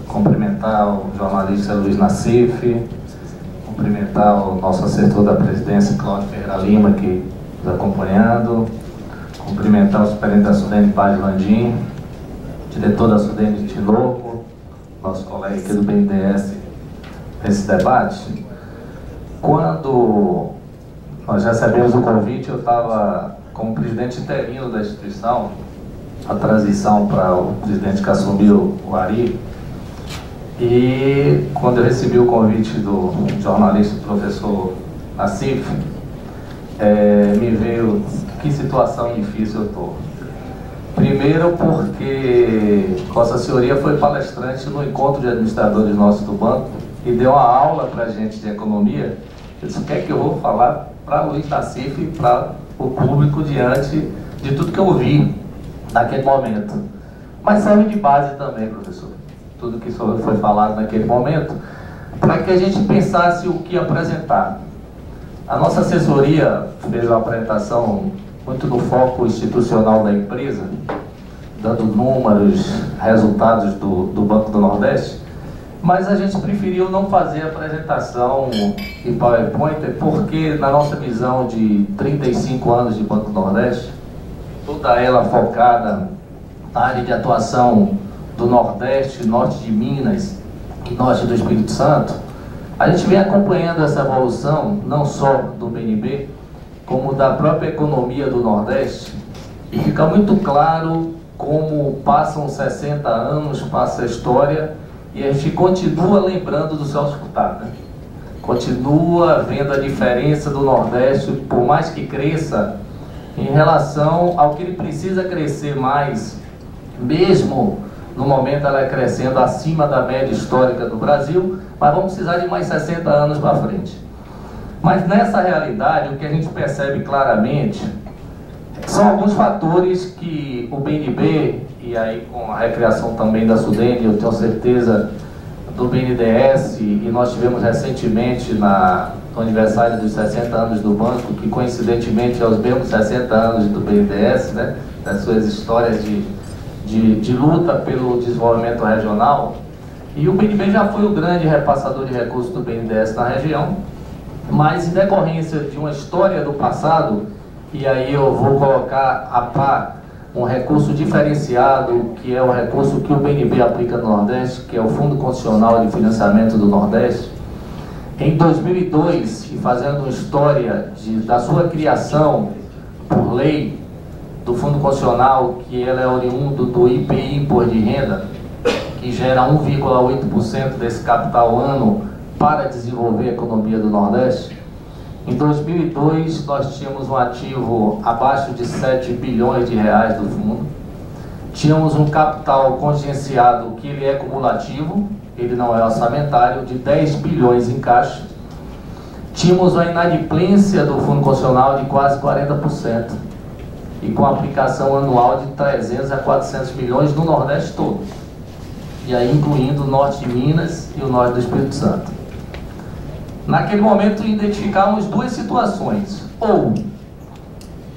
cumprimentar o jornalista Luiz Nassif, cumprimentar o nosso assessor da presidência, Cláudio Ferreira Lima, que nos acompanhando, cumprimentar o superintendente da Sudene, Padre Landim, diretor da Sudene, Tinoco, nosso colega aqui do BNDES, nesse debate. Quando nós recebemos o convite, eu estava como presidente interino da instituição, a transição para o presidente que assumiu, o Ari, e quando eu recebi o convite do jornalista e professor Nassif, me veio que situação difícil eu estou. Primeiro porque Vossa Senhoria foi palestrante no encontro de administradores nossos do banco e deu uma aula para a gente de economia. Eu disse, o que é que eu vou falar para o Luiz Nassif e para o público diante de tudo que eu ouvi naquele momento. Mas serve de base também, professor, tudo que foi falado naquele momento, para que a gente pensasse o que apresentar. A nossa assessoria fez uma apresentação muito no foco institucional da empresa, dando números, resultados do Banco do Nordeste, mas a gente preferiu não fazer a apresentação em PowerPoint, porque na nossa visão de 35 anos de Banco do Nordeste, toda ela focada na área de atuação do Nordeste, Norte de Minas e Norte do Espírito Santo, a gente vem acompanhando essa evolução, não só do BNB, como da própria economia do Nordeste, e fica muito claro como passam 60 anos, passa a história, e a gente continua lembrando do Celso Furtado, né? Continua vendo a diferença do Nordeste, por mais que cresça, em relação ao que ele precisa crescer mais, mesmo no momento ela é crescendo acima da média histórica do Brasil, mas vamos precisar de mais 60 anos para frente. Mas nessa realidade, o que a gente percebe claramente são alguns fatores que o BNB, e aí com a recriação também da Sudene, eu tenho certeza do BNDES, e nós tivemos recentemente no aniversário dos 60 anos do banco, que coincidentemente é os mesmos 60 anos do BNDES, né, das suas histórias de luta pelo desenvolvimento regional, e o BNB já foi o grande repassador de recursos do BNDES na região, mas em decorrência de uma história do passado, e aí eu vou colocar a par um recurso diferenciado, que é o recurso que o BNB aplica no Nordeste, que é o Fundo Constitucional de Financiamento do Nordeste. Em 2002, e fazendo uma história da sua criação por lei do Fundo Constitucional, que ela é oriundo do IPI, Imposto de Renda, que gera 1,8% desse capital ano para desenvolver a economia do Nordeste. Em 2002, nós tínhamos um ativo abaixo de 7 bilhões de reais do fundo. Tínhamos um capital contingenciado que ele é cumulativo, ele não é orçamentário, de 10 bilhões em caixa. Tínhamos uma inadimplência do Fundo Constitucional de quase 40%. E com aplicação anual de 300 a 400 milhões no Nordeste todo. E aí incluindo o Norte de Minas e o Norte do Espírito Santo. Naquele momento identificamos duas situações. Ou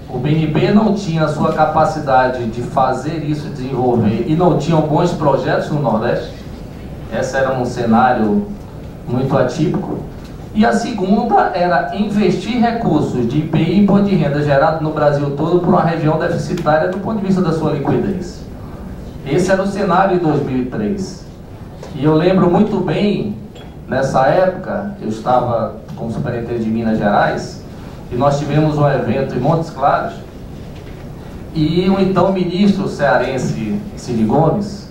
o BNB não tinha a sua capacidade de fazer isso, desenvolver, e não tinham bons projetos no Nordeste. Esse era um cenário muito atípico. E a segunda era investir recursos de IPI e Imposto de Renda gerado no Brasil todo por uma região deficitária do ponto de vista da sua liquidez. Esse era o cenário de 2003. E eu lembro muito bem, nessa época, eu estava como superintendente de Minas Gerais, e nós tivemos um evento em Montes Claros, e o então ministro cearense, Cid Gomes,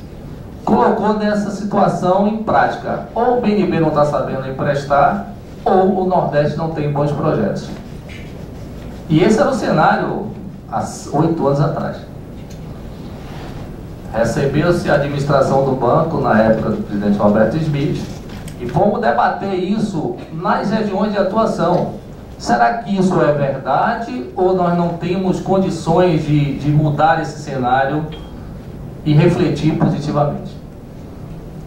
colocou nessa situação em prática. Ou o BNB não está sabendo emprestar, ou o Nordeste não tem bons projetos. E esse era o cenário há 8 anos atrás. Recebeu-se a administração do banco na época do presidente Roberto Smith e fomos debater isso nas regiões de atuação. Será que isso é verdade ou nós não temos condições de mudar esse cenário e refletir positivamente?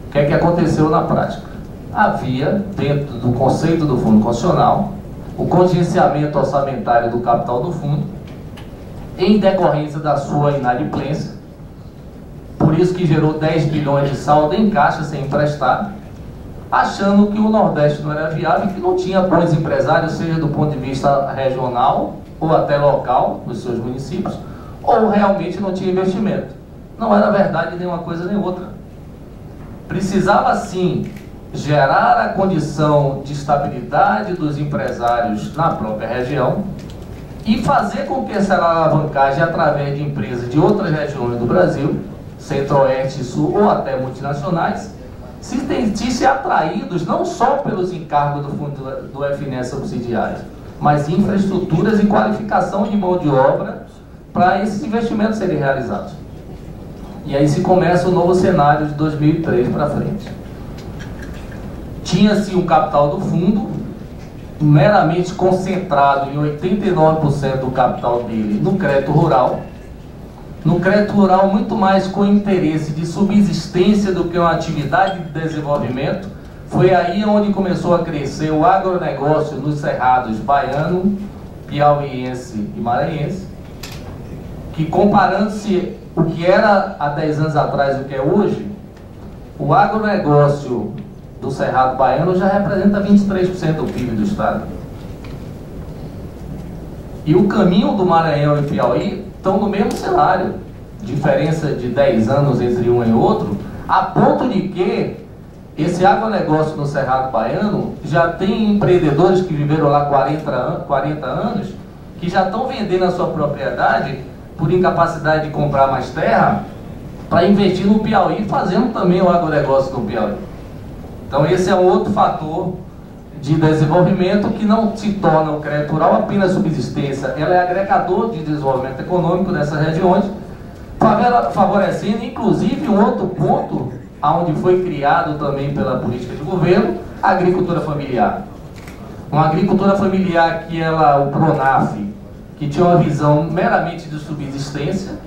O que é que aconteceu na prática? Havia, dentro do conceito do Fundo Constitucional, o contingenciamento orçamentário do capital do fundo, em decorrência da sua inadimplência. Por por isso que gerou 10 bilhões de saldo em caixa sem emprestar, achando que o Nordeste não era viável e que não tinha bons empresários, seja do ponto de vista regional ou até local, nos seus municípios, ou realmente não tinha investimento. Não era verdade nem uma coisa nem outra. Precisava sim gerar a condição de estabilidade dos empresários na própria região e fazer com que essa alavancagem, através de empresas de outras regiões do Brasil, Centro-Oeste e Sul ou até multinacionais, se sentissem atraídos não só pelos encargos do fundo do FNS subsidiário, mas infraestruturas e qualificação de mão de obra para esses investimentos serem realizados. E aí se começa o novo cenário de 2003 para frente. Tinha-se um capital do fundo, meramente concentrado em 89% do capital dele no crédito rural. No crédito rural, muito mais com interesse de subsistência do que uma atividade de desenvolvimento. Foi aí onde começou a crescer o agronegócio nos cerrados baiano, piauiense e maranhense, que, comparando-se o que era há 10 anos atrás e o que é hoje, o agronegócio do Cerrado Baiano já representa 23% do PIB do estado. E o caminho do Maranhão e Piauí estão no mesmo cenário, diferença de 10 anos entre um e outro, a ponto de que esse agronegócio no Cerrado Baiano já tem empreendedores que viveram lá 40 anos, que já estão vendendo a sua propriedade por incapacidade de comprar mais terra, para investir no Piauí, fazendo também o agronegócio no Piauí. Então esse é um outro fator de desenvolvimento que não se torna o crédito rural apenas subsistência, ela é agregador de desenvolvimento econômico dessas regiões, favorecendo inclusive um outro ponto, onde foi criado também pela política de governo, a agricultura familiar. Uma agricultura familiar que o Pronaf, que tinha uma visão meramente de subsistência,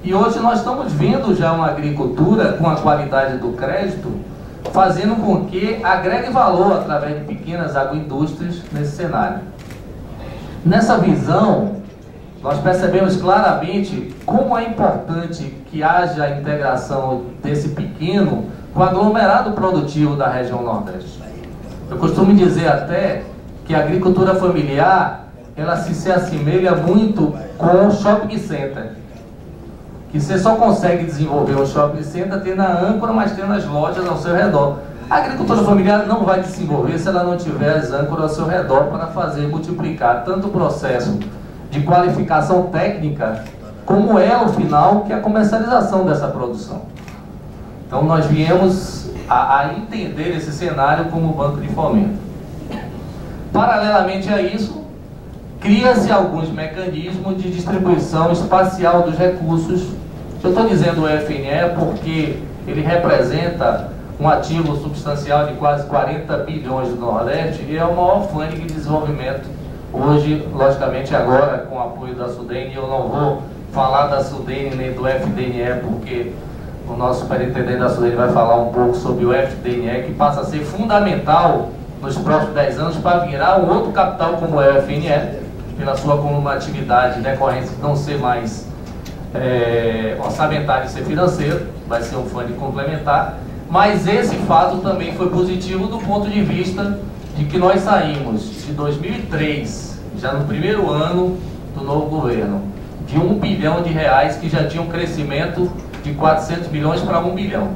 e hoje nós estamos vendo já uma agricultura com a qualidade do crédito, fazendo com que agregue valor através de pequenas agroindústrias nesse cenário. Nessa visão, nós percebemos claramente como é importante que haja a integração desse pequeno com o aglomerado produtivo da região Nordeste. Eu costumo dizer até que a agricultura familiar, ela se assemelha muito com o shopping center. Que você só consegue desenvolver um shopping center tendo a âncora, mas tendo as lojas ao seu redor. A agricultura familiar não vai desenvolver se ela não tiver as âncoras ao seu redor para fazer multiplicar tanto o processo de qualificação técnica, como é o final, que é a comercialização dessa produção. Então nós viemos a entender esse cenário como banco de fomento. Paralelamente a isso, cria-se alguns mecanismos de distribuição espacial dos recursos. Eu estou dizendo o FNE porque ele representa um ativo substancial de quase 40 bilhões do Nordeste e é o maior fundo de desenvolvimento hoje, logicamente agora com o apoio da SUDENE. Eu não vou falar da SUDENE nem do FDNE porque o nosso superintendente da SUDENE vai falar um pouco sobre o FDNE, que passa a ser fundamental nos próximos 10 anos para virar um outro capital como é o FNE, pela sua atividade decorrência de não ser mais orçamentário e ser financeiro, vai ser um fundo complementar. Mas esse fato também foi positivo do ponto de vista de que nós saímos de 2003, já no primeiro ano do novo governo, de R$1 bilhão que já tinha um crescimento de 400 milhões para 1 bilhão.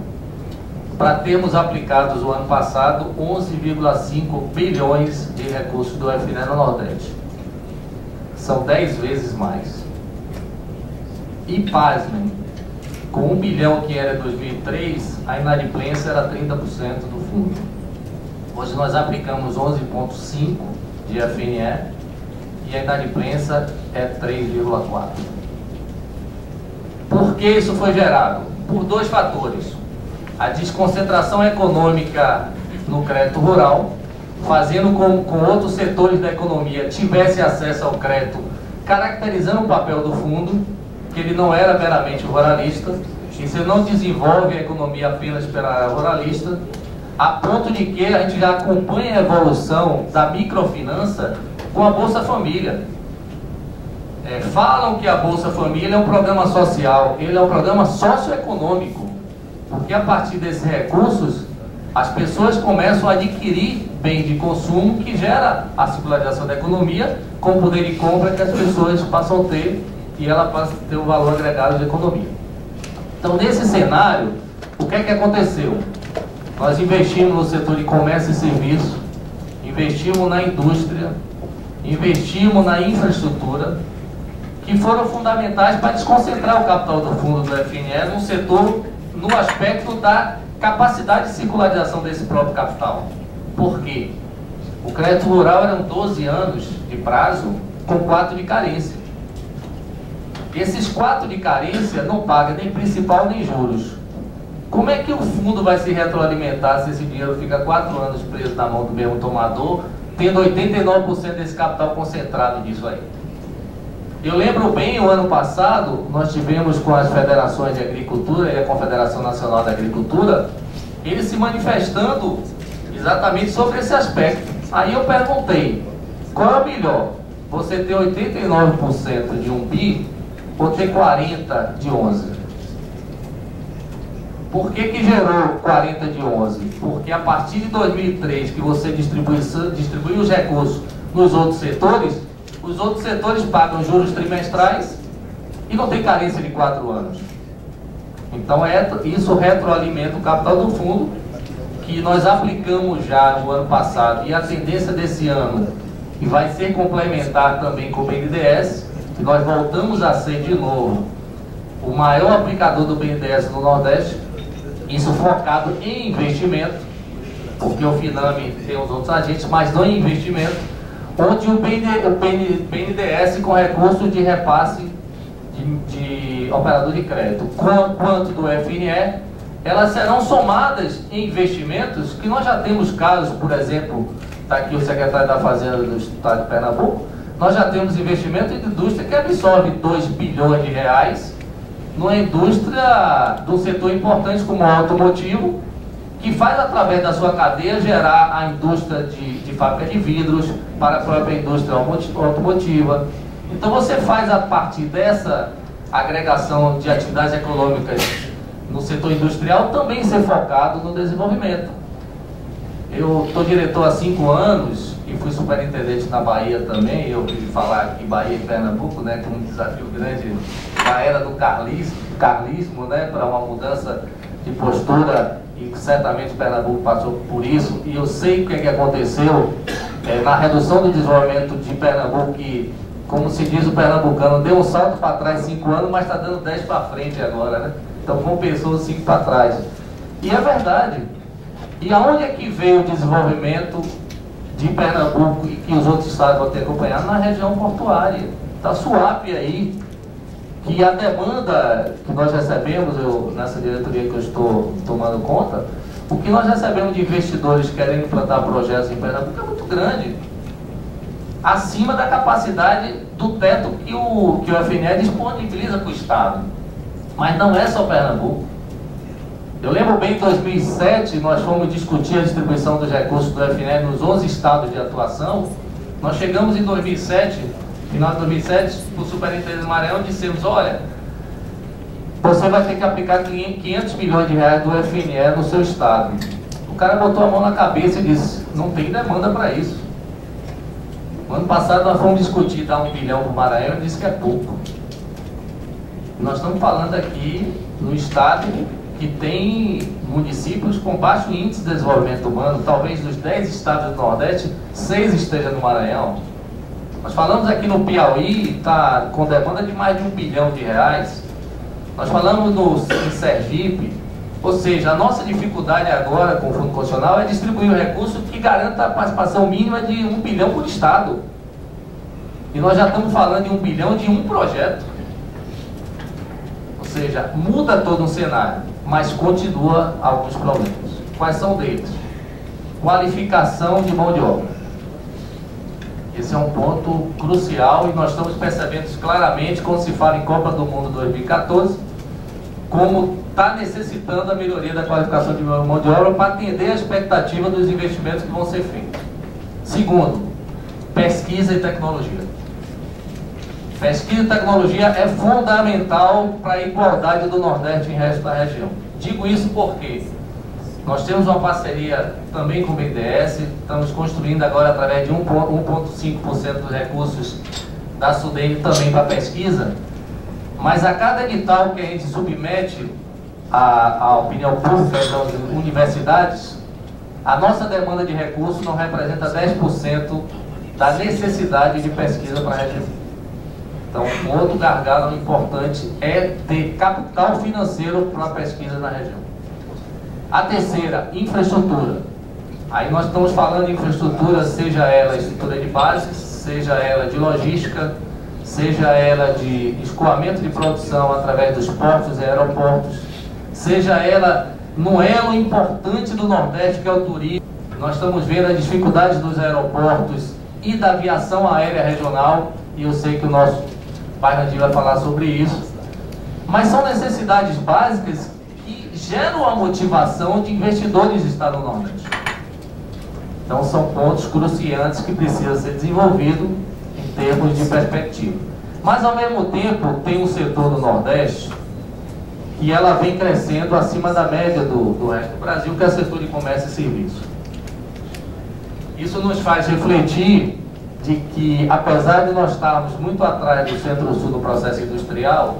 Para termos aplicados o ano passado 11,5 bilhões de recursos do FNE no Nordeste. São 10 vezes mais. E pasmem, com 1 bilhão que era em 2003, a inadimplência era 30% do fundo. Hoje nós aplicamos 11,5 de FNE e a inadimplência é 3,4. Por que isso foi gerado? Por dois fatores. A desconcentração econômica no crédito rural, fazendo com que outros setores da economia tivessem acesso ao crédito, caracterizando o papel do fundo, que ele não era meramente ruralista, e você não desenvolve a economia apenas pela ruralista, a ponto de que a gente já acompanha a evolução da microfinança com a Bolsa Família. falam que a Bolsa Família é um programa social, ele é um programa socioeconômico, porque a partir desses recursos as pessoas começam a adquirir bens de consumo que gera a circularização da economia com o poder de compra que as pessoas passam a ter e ela passa a ter o valor agregado de economia. Então, nesse cenário, o que é que aconteceu? Nós investimos no setor de comércio e serviço, investimos na indústria, investimos na infraestrutura, que foram fundamentais para desconcentrar o capital do fundo do FNE no setor, no aspecto da capacidade de circularização desse próprio capital. Por quê? O crédito rural eram 12 anos de prazo com 4 de carência. Esses 4 de carência não pagam nem principal nem juros. Como é que o fundo vai se retroalimentar se esse dinheiro fica 4 anos preso na mão do mesmo tomador, tendo 89% desse capital concentrado nisso aí? Eu lembro bem, o ano passado, nós tivemos com as federações de agricultura e a Confederação Nacional da Agricultura, eles se manifestando exatamente sobre esse aspecto. Aí eu perguntei, qual é melhor? Você ter 89% de 1 bi ou ter 40% de 11%? Por que que gerou 40% de 11%? Porque a partir de 2003, que você distribuiu os recursos nos outros setores, os outros setores pagam juros trimestrais e não tem carência de 4 anos. Então isso retroalimenta o capital do fundo, que nós aplicamos já no ano passado, e a tendência desse ano, e vai ser complementar também com o BNDES, que nós voltamos a ser de novo o maior aplicador do BNDES no Nordeste, isso focado em investimento, porque o Finame tem os outros agentes, mas não em investimento, onde o BNDES com recurso de repasse de operador de crédito, quanto do FNE, elas serão somadas em investimentos que nós já temos casos, por exemplo, está aqui o secretário da Fazenda do Estado de Pernambuco, nós já temos investimento em indústria que absorve 2 bilhões de reais numa indústria de um setor importante como o automotivo, que faz através da sua cadeia gerar a indústria de fábrica de vidros para a própria indústria automotiva. Então você faz a partir dessa agregação de atividades econômicas no setor industrial também ser focado no desenvolvimento. Eu estou diretor há 5 anos e fui superintendente na Bahia também. Eu ouvi falar aqui em Bahia e Pernambuco, né, com um desafio grande na era do carlismo, né, para uma mudança de postura, e certamente Pernambuco passou por isso, e eu sei o que é que aconteceu na redução do desenvolvimento de Pernambuco, que, como se diz o pernambucano, deu um salto para trás 5 anos, mas está dando 10 para frente agora, né? Então compensou os 5 para trás. E é verdade. E aonde é que veio o desenvolvimento de Pernambuco e que os outros estados vão ter acompanhado? Na região portuária. Está Suape aí, que a demanda que nós recebemos, nessa diretoria que eu estou tomando conta, o que nós recebemos de investidores querendo implantar projetos em Pernambuco é muito grande, acima da capacidade do teto que o FNE disponibiliza para o Estado. Mas não é só Pernambuco. Eu lembro bem, em 2007, nós fomos discutir a distribuição dos recursos do FNE nos 11 estados de atuação. Nós chegamos em 2007, final de 2007, o superintendente do Maranhão, dissemos, olha, você vai ter que aplicar 500 milhões de reais do FNE no seu estado. O cara botou a mão na cabeça e disse, não tem demanda para isso. No ano passado nós fomos discutir dar 1 bilhão para o Maranhão e disse que é pouco. Nós estamos falando aqui no estado que tem municípios com baixo índice de desenvolvimento humano, talvez dos 10 estados do Nordeste, 6 estejam no Maranhão. Nós falamos aqui no Piauí, está com demanda de mais de 1 bilhão de reais. Nós falamos em Sergipe, ou seja, a nossa dificuldade agora com o Fundo Constitucional é distribuir o recurso que garanta a participação mínima de 1 bilhão por estado. E nós já estamos falando de 1 bilhão de um projeto. Ou seja, muda todo um cenário, mas continua alguns problemas. Quais são deles? Qualificação de mão de obra. Esse é um ponto crucial e nós estamos percebendo isso claramente quando se fala em Copa do Mundo 2014, como está necessitando a melhoria da qualificação de mão de obra para atender a expectativa dos investimentos que vão ser feitos. Segundo, pesquisa e tecnologia. Pesquisa e tecnologia é fundamental para a igualdade do Nordeste em resto da região. Digo isso porque nós temos uma parceria também com o BNDES, estamos construindo agora através de 1,5% dos recursos da SUDENE também para pesquisa, mas a cada edital que a gente submete à opinião pública das universidades, a nossa demanda de recursos não representa 10% da necessidade de pesquisa para a região. Então, um outro gargalo importante é ter capital financeiro para a pesquisa na região. A terceira, infraestrutura. Aí nós estamos falando de infraestrutura, seja ela estrutura de base, seja ela de logística, seja ela de escoamento de produção através dos portos e aeroportos, seja ela no elo importante do Nordeste, que é o turismo. Nós estamos vendo as dificuldades dos aeroportos e da aviação aérea regional, e eu sei que o nosso pai Randir vai falar sobre isso, mas são necessidades básicas que geram a motivação de investidores de estar no Nordeste. Então são pontos cruciantes que precisam ser desenvolvidos em termos de perspectiva. Mas ao mesmo tempo tem um setor do Nordeste que ela vem crescendo acima da média do resto do Brasil, que é o setor de comércio e serviço. Isso nos faz refletir de que, apesar de nós estarmos muito atrás do Centro-Sul do processo industrial,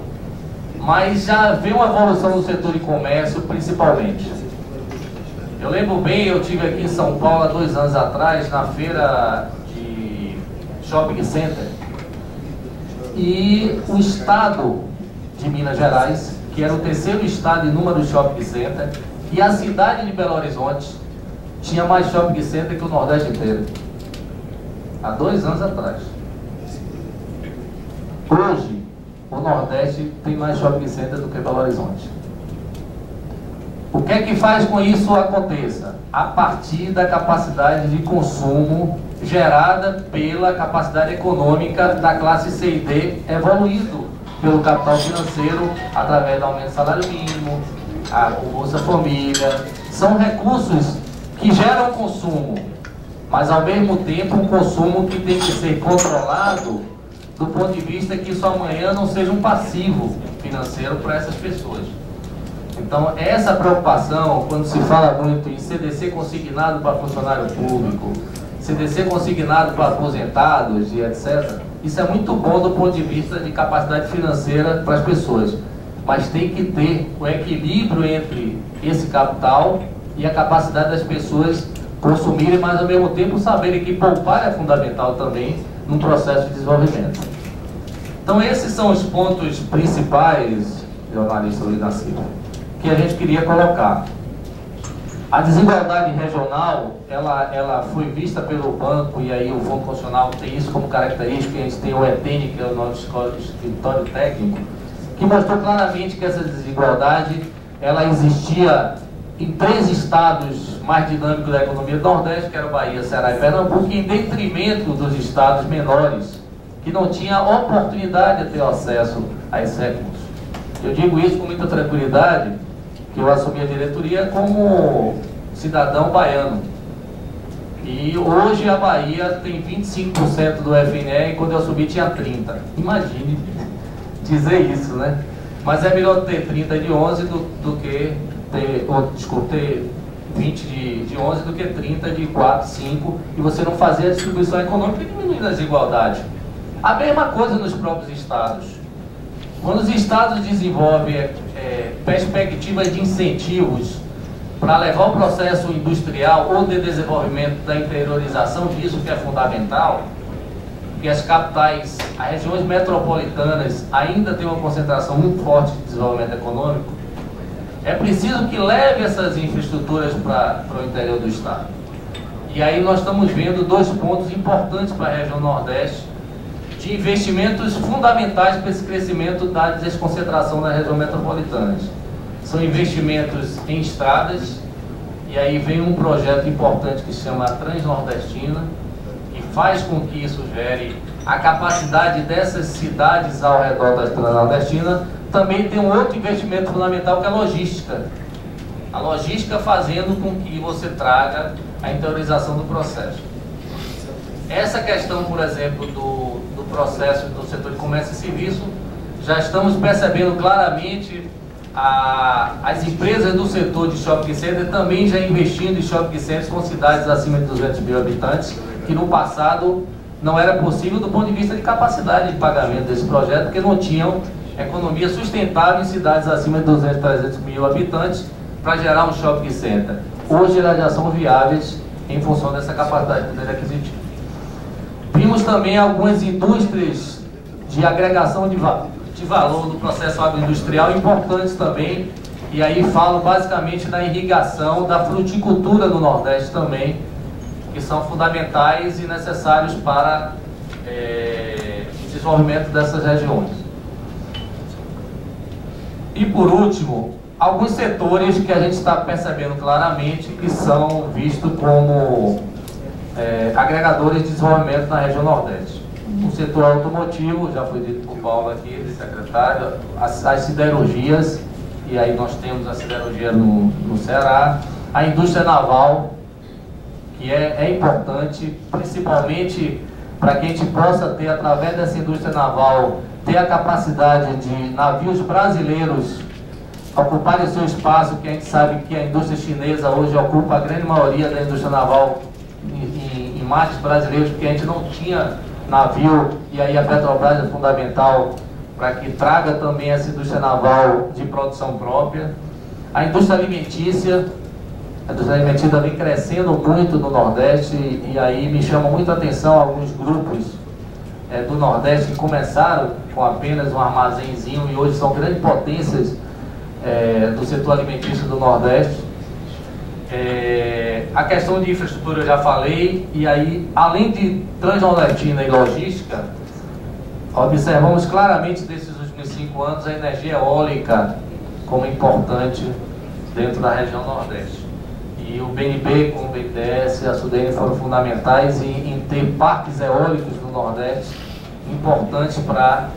mas já vem uma evolução no setor de comércio, principalmente. Eu lembro bem, eu estive aqui em São Paulo há 2 anos atrás, na feira de Shopping Center, e o estado de Minas Gerais, que era o 3º estado em número de shopping center, e a cidade de Belo Horizonte tinha mais shopping center que o Nordeste inteiro. Há 2 anos atrás. Hoje, o Nordeste tem mais shopping center do que Belo Horizonte. O que é que faz com isso aconteça? A partir da capacidade de consumo gerada pela capacidade econômica da classe C e D, evoluído pelo capital financeiro através do aumento do salário mínimo, o Bolsa Família. São recursos que geram consumo, mas ao mesmo tempo um consumo que tem que ser controlado do ponto de vista que isso amanhã não seja um passivo financeiro para essas pessoas. Então essa preocupação, quando se fala muito em CDC consignado para funcionário público, CDC consignado para aposentados e etc., isso é muito bom do ponto de vista de capacidade financeira para as pessoas, mas tem que ter o equilíbrio entre esse capital e a capacidade das pessoas consumirem, mas ao mesmo tempo saberem que poupar é fundamental também num processo de desenvolvimento. Então esses são os pontos principais, jornalista Luiz da Silva, que a gente queria colocar. A desigualdade regional, ela foi vista pelo banco, e aí o Fundo Constitucional tem isso como característica. A gente tem o ETN, que é o nosso escritório técnico, que mostrou claramente que essa desigualdade ela existia em 3 estados mais dinâmicos da economia do Nordeste, que eram Bahia, Ceará e Pernambuco, em detrimento dos estados menores, que não tinham oportunidade de ter acesso a esses recursos. Eu digo isso com muita tranquilidade, que eu assumi a diretoria como cidadão baiano. E hoje a Bahia tem 25% do FNE, e quando eu assumi tinha 30%. Imagine dizer isso, né? Mas é melhor ter 30 de 11 do que ter 20 de 11 do que 30 de 4, 5, e você não fazer a distribuição econômica e diminuir a desigualdade. A mesma coisa nos próprios estados. Quando os estados desenvolvem perspectivas de incentivos para levar o processo industrial ou de desenvolvimento da interiorização disso, que é fundamental, porque as capitais, as regiões metropolitanas ainda têm uma concentração muito forte de desenvolvimento econômico, é preciso que leve essas infraestruturas para o interior do estado. E aí nós estamos vendo 2 pontos importantes para a região Nordeste, de investimentos fundamentais para esse crescimento da desconcentração da região metropolitana. São investimentos em estradas, e aí vem um projeto importante que se chama Transnordestina, que faz com que isso gere a capacidade dessas cidades ao redor da Transnordestina. Também tem um outro investimento fundamental, que é a logística. A logística fazendo com que você traga a interiorização do processo. Essa questão, por exemplo, do processo do setor de comércio e serviço, já estamos percebendo claramente as empresas do setor de shopping center também já investindo em shopping centers com cidades acima de 200 mil habitantes, que no passado não era possível do ponto de vista de capacidade de pagamento desse projeto, porque não tinham economia sustentável em cidades acima de 200, 300 mil habitantes para gerar um shopping center. Hoje elas já são viáveis em função dessa capacidade de poder aquisitivo. Vimos também algumas indústrias de agregação de valor do processo agroindustrial importantes também, e aí falo basicamente da irrigação, da fruticultura no Nordeste também, que são fundamentais e necessários para o desenvolvimento dessas regiões. E por último, alguns setores que a gente está percebendo claramente que são vistos como agregadores de desenvolvimento na região Nordeste. O setor automotivo, já foi dito por Paulo aqui, do secretário, as siderurgias, e aí nós temos a siderurgia no Ceará, a indústria naval, que é importante, principalmente para que a gente possa ter, através dessa indústria naval, ter a capacidade de navios brasileiros ocuparem o seu espaço, que a gente sabe que a indústria chinesa hoje ocupa a grande maioria da indústria naval em mares brasileiros, porque a gente não tinha navio, e aí a Petrobras é fundamental para que traga também essa indústria naval de produção própria. A indústria alimentícia vem crescendo muito no Nordeste, e aí me chama muito a atenção alguns grupos do Nordeste que começaram com apenas um armazenzinho e hoje são grandes potências do setor alimentício do Nordeste. A questão de infraestrutura eu já falei, e aí, além de transnordestina e logística, observamos claramente desses últimos 5 anos a energia eólica como importante dentro da região Nordeste. E o BNB com o BNDES e a SUDENE foram fundamentais em ter parques eólicos no Nordeste, importantes para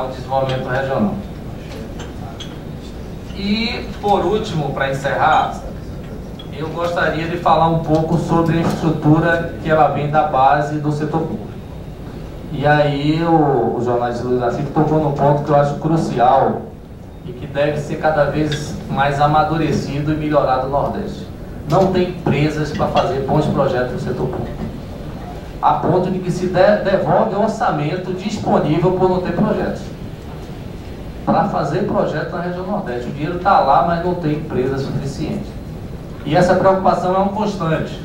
o desenvolvimento regional. E, por último, para encerrar, eu gostaria de falar um pouco sobre a infraestrutura que ela vem da base do setor público. E aí o jornalista Luiz Nassif tocou num ponto que eu acho crucial e que deve ser cada vez mais amadurecido e melhorado no Nordeste. Não tem empresas para fazer bons projetos no setor público, a ponto de que se devolve orçamento disponível por não ter projetos. Para fazer projeto na região Nordeste, o dinheiro está lá, mas não tem empresa suficiente. E essa preocupação é um constante.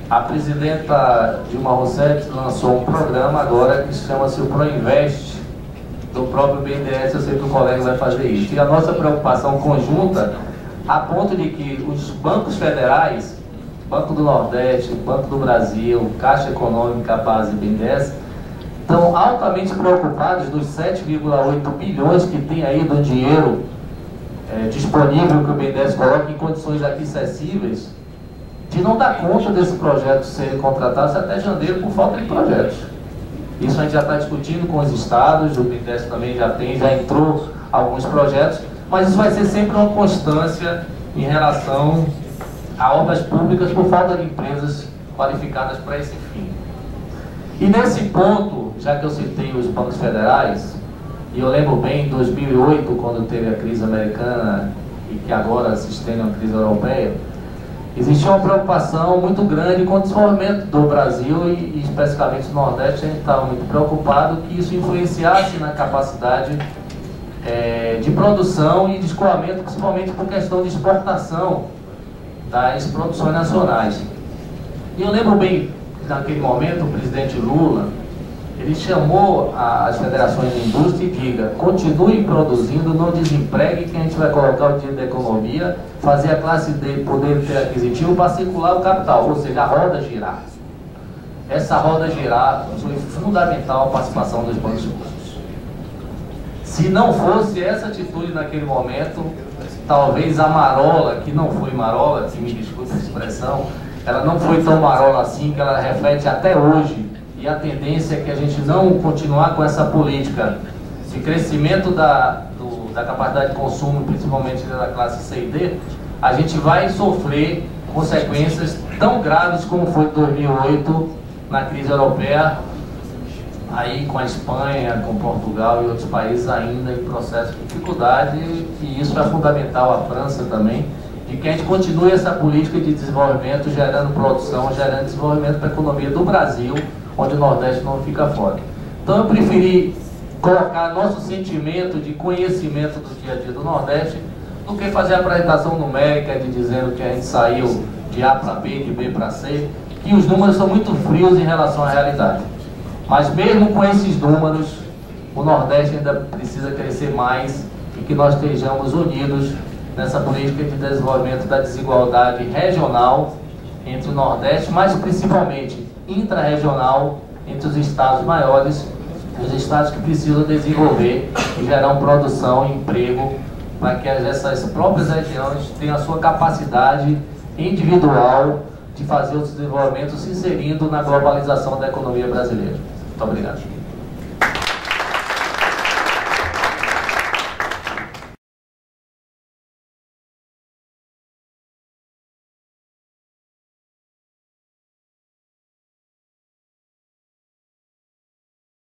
A presidenta Dilma Rousseff lançou um programa agora que chama-se o Proinvest, do próprio BNDES. Eu sei que o colega vai fazer isso. E a nossa preocupação conjunta, a ponto de que os bancos federais, Banco do Nordeste, Banco do Brasil, Caixa Econômica, Base e BNDES, estão altamente preocupados dos 7,8 bilhões que tem aí do dinheiro disponível que o BNDES coloca em condições aqui acessíveis, de não dar conta desse projeto serem contratados até janeiro por falta de projetos. Isso a gente já está discutindo com os estados, o BNDES também já entrou alguns projetos, mas isso vai ser sempre uma constância em relação a obras públicas por falta de empresas qualificadas para esse fim. E nesse ponto, já que eu citei os bancos federais, e eu lembro bem em 2008, quando teve a crise americana e que agora se estende a uma crise europeia, existia uma preocupação muito grande com o desenvolvimento do Brasil e especificamente do Nordeste. A gente estava muito preocupado que isso influenciasse na capacidade de produção e de escoamento, principalmente por questão de exportação das produções nacionais. E eu lembro bem, naquele momento, o presidente Lula, ele chamou as federações de indústria e diga: continuem produzindo, não desempregue, que a gente vai colocar o dinheiro da economia, fazer a classe D poder ter aquisitivo para circular o capital, ou seja, a roda girar. Essa roda girar foi fundamental a participação dos bancos públicos. Se não fosse essa atitude naquele momento, talvez a marola, que não foi marola, se me desculpe a expressão, ela não foi tão marola assim, que ela reflete até hoje. E a tendência é que a gente não continuar com essa política de crescimento da capacidade de consumo, principalmente da classe C e D, a gente vai sofrer consequências tão graves como foi em 2008 na crise europeia, aí com a Espanha, com Portugal e outros países ainda em processo de dificuldade, e isso é fundamental, a França também, de que a gente continue essa política de desenvolvimento, gerando produção, gerando desenvolvimento para a economia do Brasil, onde o Nordeste não fica fora. Então eu preferi colocar nosso sentimento de conhecimento do dia a dia do Nordeste do que fazer a apresentação numérica de dizendo que a gente saiu de A para B, de B para C, que os números são muito frios em relação à realidade. Mas mesmo com esses números, o Nordeste ainda precisa crescer mais e que nós estejamos unidos nessa política de desenvolvimento da desigualdade regional entre o Nordeste, mas principalmente intra-regional entre os estados maiores, os estados que precisam desenvolver e gerar produção e emprego para que essas próprias regiões tenham a sua capacidade individual de fazer o desenvolvimento se inserindo na globalização da economia brasileira. Muito obrigado.